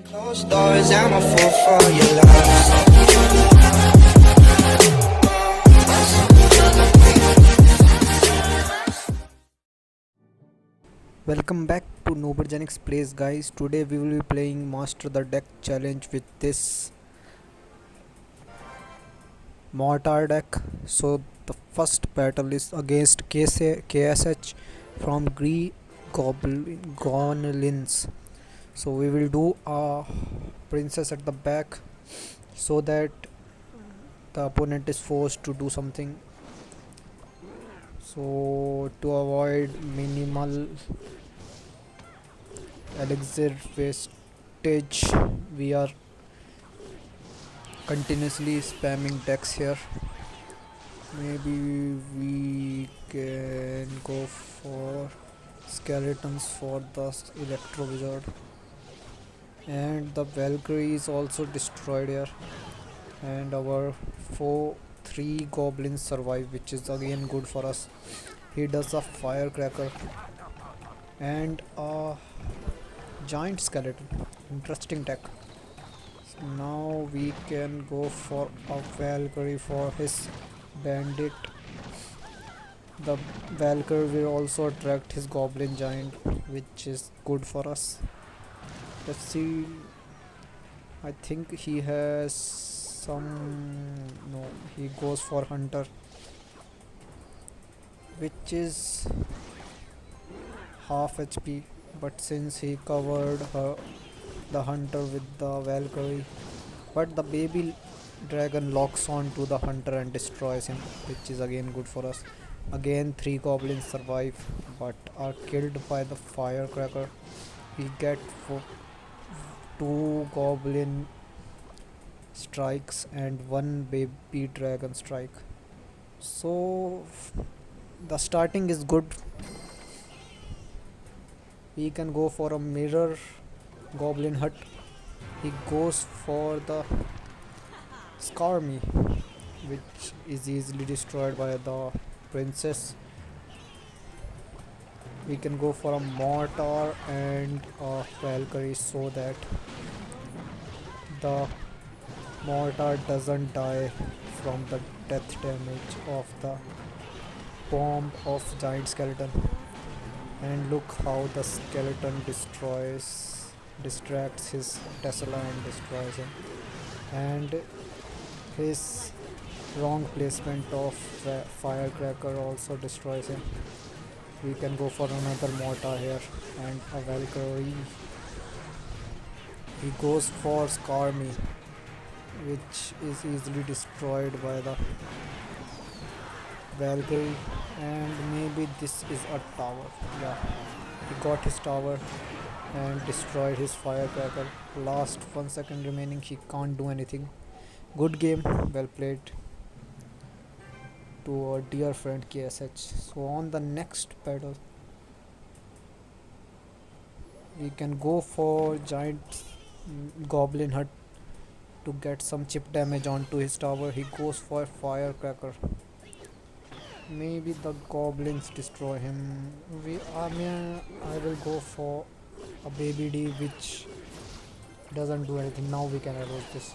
Closed doors, I'm a fool for your love. Welcome back to Nobergenic's Place, guys. Today we will be playing Master the Deck challenge with this Mortar deck. So the first battle is against KSH from Gonelins. So we will do a princess at the back so that the opponent is forced to do something. So to avoid minimal elixir wastage, we are continuously spamming decks here. Maybe we can go for skeletons for the electro wizard, and the Valkyrie is also destroyed here, and our 3 goblins survive, which is again good for us. He does a firecracker and a giant skeleton. Interesting deck. Now we can go for a Valkyrie for his bandit. The Valkyrie will also attract his goblin giant, which is good for us. Let's see. I think he has some. No, he goes for hunter, which is half HP. But since he covered the hunter with the Valkyrie, but the baby dragon locks on to the hunter and destroys him, which is again good for us. Again 3 goblins survive but are killed by the firecracker. We get 2 goblin strikes and 1 baby dragon strike. So the starting is good. We can go for a mirror goblin hut. He goes for the Skarmy, which is easily destroyed by the princess. We can go for a mortar and a Valkyrie so that the mortar doesn't die from the death damage of the bomb of giant skeleton. And look how the skeleton distracts his Tesla and destroys him. And his wrong placement of firecracker also destroys him. We can go for another mortar here and a Valkyrie. He goes for Skarmy, which is easily destroyed by the Valkyrie. And maybe this is a tower. Yeah, he got his tower and destroyed his firecracker. Last 1 second remaining, he can't do anything. Good game, well played to our dear friend KSH. So on the next battle we can go for giant goblin hut to get some chip damage onto his tower. He goes for firecracker. Maybe the goblins destroy him. I will go for a baby D, which doesn't do anything. Now we can erase this,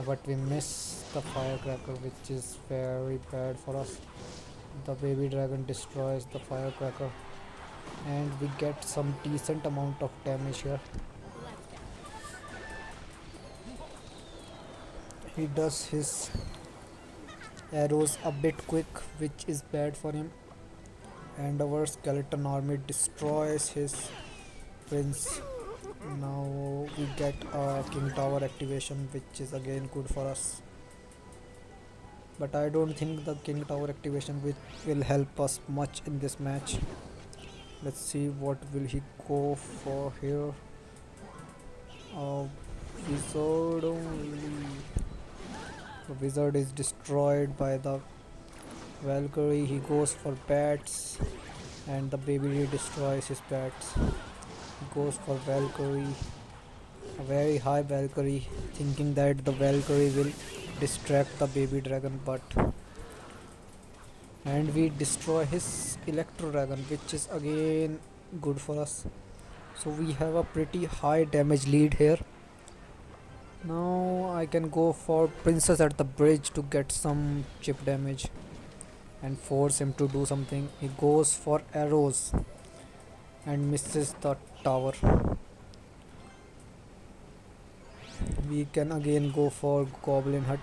but we miss the firecracker, which is very bad for us. The baby dragon destroys the firecracker and we get some decent amount of damage here. He does his arrows a bit quick, which is bad for him, and our skeleton army destroys his prince. Now we get a king tower activation, which is again good for us, but I don't think the king tower activation will help us much in this match. Let's see what will he go for here. Wizard only. The wizard is destroyed by the Valkyrie. He goes for bats and the baby destroys his bats. He goes for Valkyrie, a very high Valkyrie, thinking that the Valkyrie will distract the baby dragon, and we destroy his electro dragon, which is again good for us. So we have a pretty high damage lead here. Now I can go for princess at the bridge to get some chip damage and force him to do something. He goes for arrows and misses the tower. We can again go for goblin hut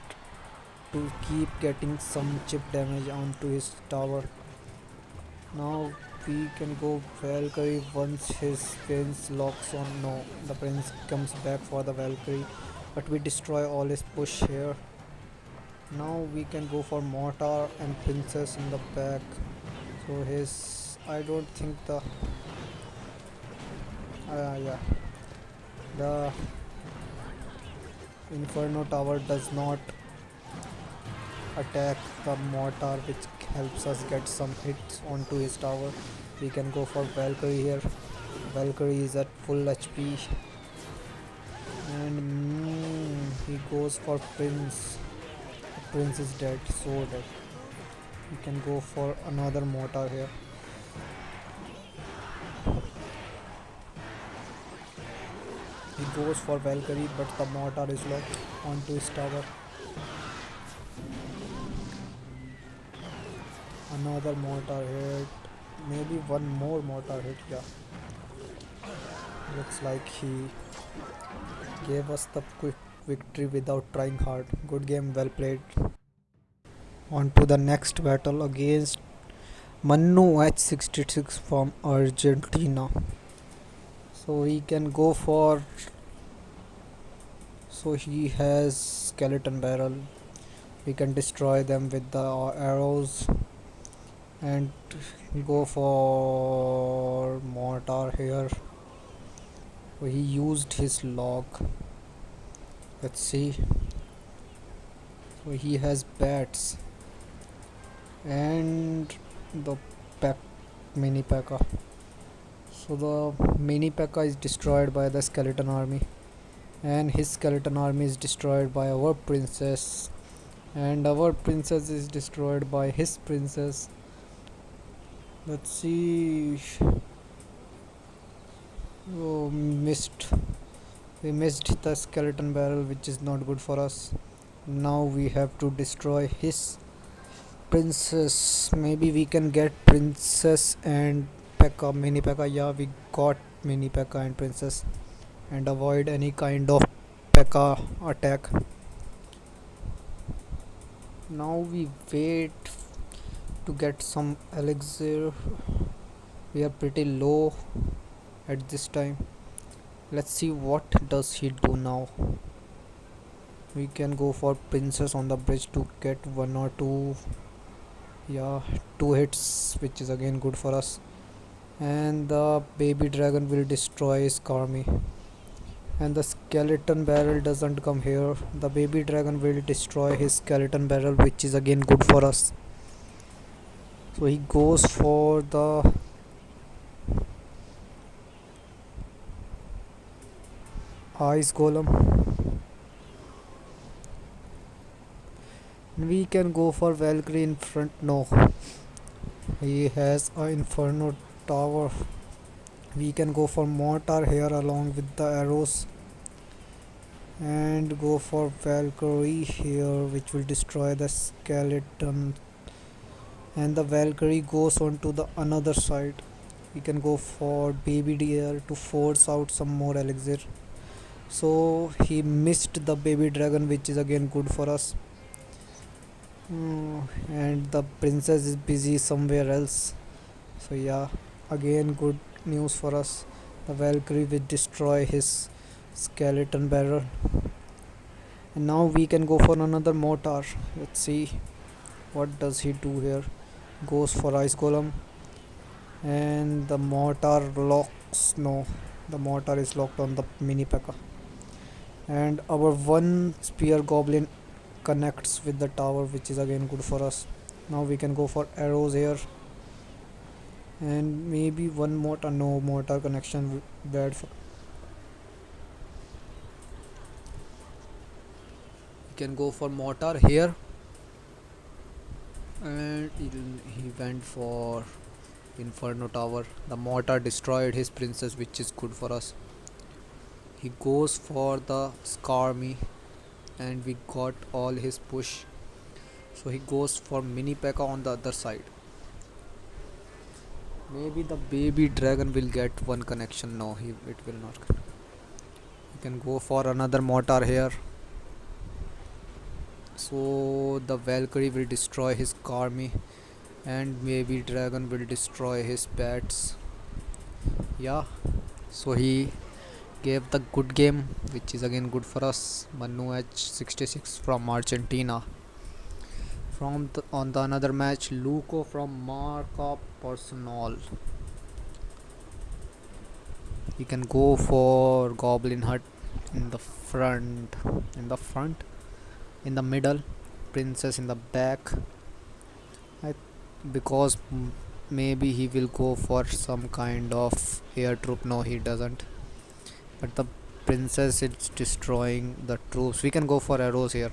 to keep getting some chip damage onto his tower. Now we can go Valkyrie once his prince locks on. No, the prince comes back for the Valkyrie, but we destroy all his push here. Now we can go for Mortar and princess in the back. So his, I don't think the yeah, the Inferno tower does not attack the mortar, which helps us get some hits onto his tower. We can go for Valkyrie here. Valkyrie is at full HP and he goes for Prince. Prince is dead, so dead. We can go for another mortar here. He goes for Valkyrie, but the mortar is locked onto his tower. Another mortar hit. Maybe one more mortar hit, yeah. Looks like he gave us the quick victory without trying hard. Good game, well played. On to the next battle against Manu H66 from Argentina. So he can go for. So he has skeleton barrel. We can destroy them with the arrows and go for mortar here. So he used his log. Let's see. So he has bats and the pack mini P.E.K.K.A. So the mini P.E.K.K.A. is destroyed by the skeleton army, and his skeleton army is destroyed by our princess, and our princess is destroyed by his princess. Let's see. Oh, missed. We missed the skeleton barrel, which is not good for us. Now we have to destroy his princess. Maybe we can get princess and P.E.K.K.A. mini P.E.K.K.A. Yeah, we got mini P.E.K.K.A. and princess, and avoid any kind of P.E.K.K.A. attack. Now we wait to get some elixir. We are pretty low at this time. Let's see what does he do now. We can go for princess on the bridge to get one or two, yeah, two hits, which is again good for us. And the baby dragon will destroy his army, and the skeleton barrel doesn't come here. The baby dragon will destroy his skeleton barrel, which is again good for us. So he goes for the ice golem. We can go for Valkyrie in front. No, he has a inferno tower. We can go for mortar here along with the arrows, and go for Valkyrie here, which will destroy the skeleton, and the Valkyrie goes on to the another side. We can go for baby deer to force out some more elixir. So he missed the baby dragon, which is again good for us. And the princess is busy somewhere else. So yeah, again good news for us. The Valkyrie will destroy his skeleton barrel, and now we can go for another mortar. Let's see what does he do here. Goes for ice golem, and the mortar locks. No, the mortar is locked on the mini P.E.K.K.A. and our one spear goblin connects with the tower, which is again good for us. Now we can go for arrows here, and maybe one mortar. No, mortar connection bad for. We can go for mortar here, and he went for Inferno Tower. The mortar destroyed his princess, which is good for us. He goes for the Skarmy, and we got all his push. So he goes for mini P.E.K.K.A on the other side. Maybe the baby dragon will get one connection. No, it will not. You can go for another mortar here. So the Valkyrie will destroy his Karmi, and maybe dragon will destroy his pets. Yeah, so he gave the good game, which is again good for us. Manu H66 from Argentina. On the another match, Luco from Marca Personal. You can go for Goblin Hut in the front, in the middle, Princess in the back. Because maybe he will go for some kind of air troop. No, he doesn't. But the princess is destroying the troops. We can go for arrows here,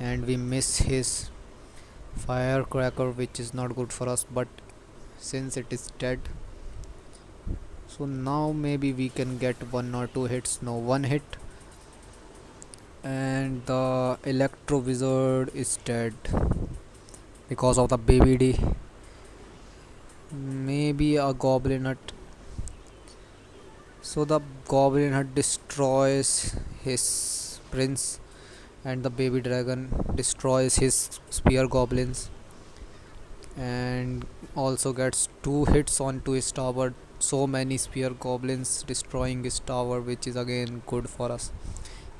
and we miss his firecracker, which is not good for us. But since it is dead, so now maybe we can get 1 or 2 hits. No, 1 hit, and the electro wizard is dead because of the baby D. Maybe a goblin hut. So the goblin hut destroys his prince, and the baby dragon destroys his spear goblins, and also gets 2 hits onto his tower. So many spear goblins destroying his tower, which is again good for us.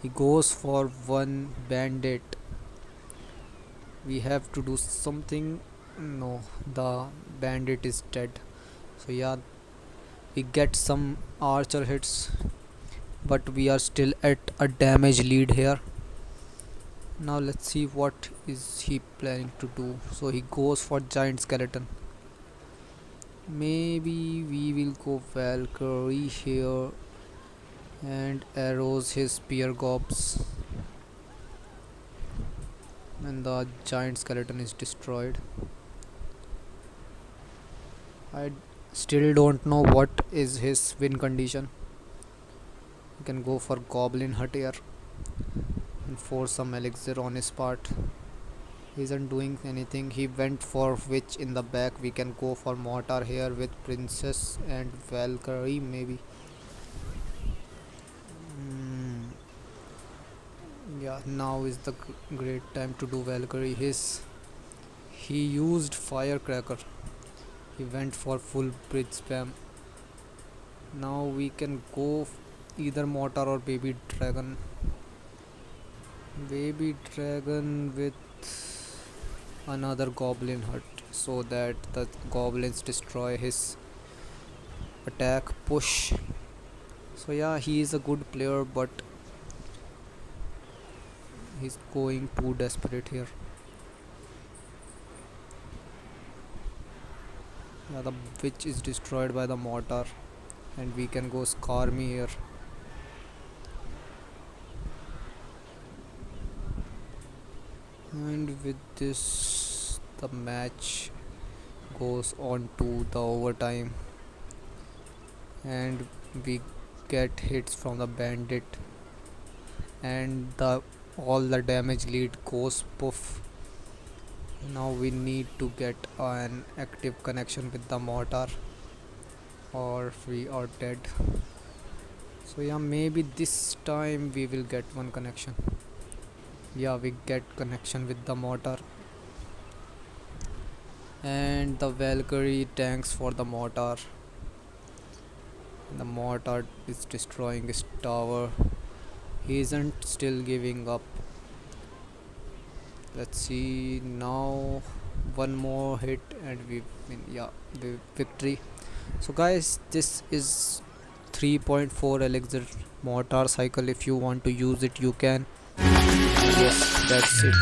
He goes for 1 bandit. We have to do something. No, the bandit is dead. So yeah, we get some archer hits, but we are still at a damage lead here. Now let's see what is he planning to do. So he goes for giant skeleton. Maybe we will go Valkyrie here and arrows his spear gobs, and the giant skeleton is destroyed. I still don't know what is his win condition. You can go for goblin hut here and force some elixir on his part. He isn't doing anything. He went for witch in the back. We can go for mortar here with princess and Valkyrie maybe. Yeah, now is the great time to do Valkyrie. He used firecracker. He went for full bridge spam. Now we can go either mortar or baby dragon. Baby dragon with another goblin hut, so that the goblins destroy his attack push. So yeah, he is a good player, but he's going too desperate here. Yeah, the witch is destroyed by the mortar, and we can go Skarmy here. And with this, the match goes on to the overtime, and we get hits from the bandit, and all the damage lead goes poof. Now we need to get an active connection with the mortar, or we are dead. So yeah, maybe this time we will get one connection. Yeah, we get connection with the mortar, and the Valkyrie tanks for the mortar. The mortar is destroying his tower. He isn't still giving up. Let's see now. One more hit and we win. Yeah, the victory. So guys, this is 3.4 elixir mortar cycle. If you want to use it, you can. Yes, that's it.